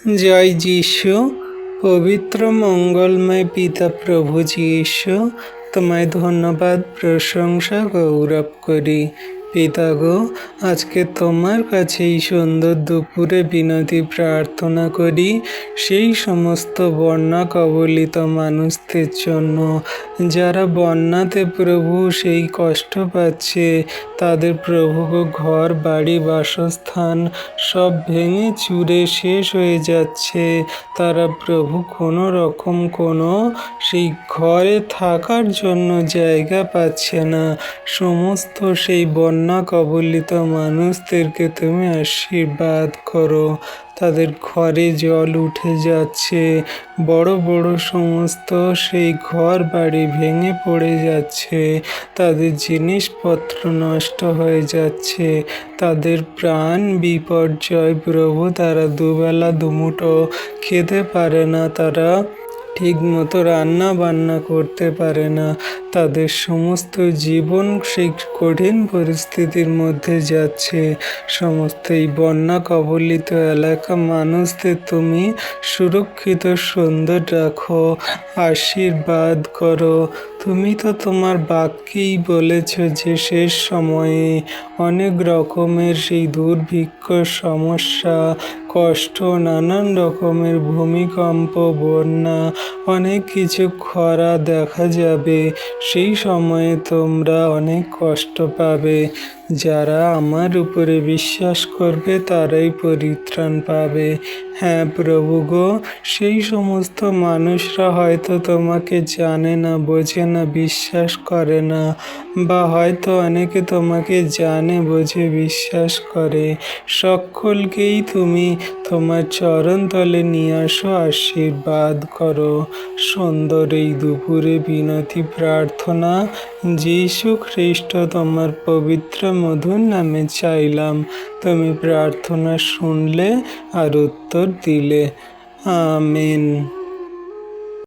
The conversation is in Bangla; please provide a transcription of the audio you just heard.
জয় যীশু। পবিত্র মঙ্গলময় পিতা প্রভু যীশু, তোমায় ধন্যবাদ, প্রশংসা, গৌরব করি। পিতা গো, আজকে তোমার কাছে এই সুন্দর দুপুরে বিনতি প্রার্থনা করি সেই সমস্ত বন্যা কবলিত মানুষদের জন্য যারা বন্যাতে প্রভু সেই কষ্ট পাচ্ছে। তাদের প্রভু ঘর বাড়ি বাসস্থান সব ভেঙে চুরে শেষ হয়ে যাচ্ছে। তারা প্রভু কোনো রকম সেই ঘরে থাকার জন্য জায়গা পাচ্ছে না। সমস্ত সেই বন্যা কবলিত মানুষদেরকে তুমি আশীর্বাদ করো। তাদের ঘরে জল উঠে যাচ্ছে, বড় বড় সমস্ত সেই ঘর বাড়ি ভেঙে পড়ে যাচ্ছে, তাদের জিনিসপত্র নষ্ট হয়ে যাচ্ছে, তাদের প্রাণ বিপর্যয়। প্রভু, তারা দুবেলা দুমুঠো খেতে পারে না, তারা ঠিক মতো রান্না বান্না করতে পারে না। তাদের সমস্ত জীবন সেই কঠিন পরিস্থিতির মধ্যে যাচ্ছে। সমস্ত এই বন্যা কবলিত এলাকা মানুষদের তুমি সুরক্ষিত সুন্দর রাখো, আশীর্বাদ করো। তুমি তো তোমার বাক্যেই বলেছ যে শেষ সময়ে অনেক রকমের সেই দুর্ভিক্ষ, সমস্যা, কষ্ট, নানান রকমের ভূমিকম্প, বন্যা, অনেক কিছু খরা দেখা যাবে। সেই সময়ে তোমরা অনেক কষ্ট পাবে। যারা আমার উপরে বিশ্বাস করবে তারাই পরিত্রাণ পাবে। হ্যাঁ প্রভু গো, সেই সমস্ত মানুষরা হয়তো তোমাকে জানে না, বোঝে না, বিশ্বাস করে না, বা হয়তো অনেকে তোমাকে জানে, বোঝে, বিশ্বাস করে। সকলকেই তুমি তোমার চরণ তলে নিয়ে আসো, আশীর্বাদ করো। সুন্দর এই দুপুরে বিনতি প্রার্থনা যীশু খ্রিস্ট তোমার পবিত্র মধুর নামে চাইলাম। তুমি প্রার্থনা শুনলে আর উত্তর দিলে। আমেন।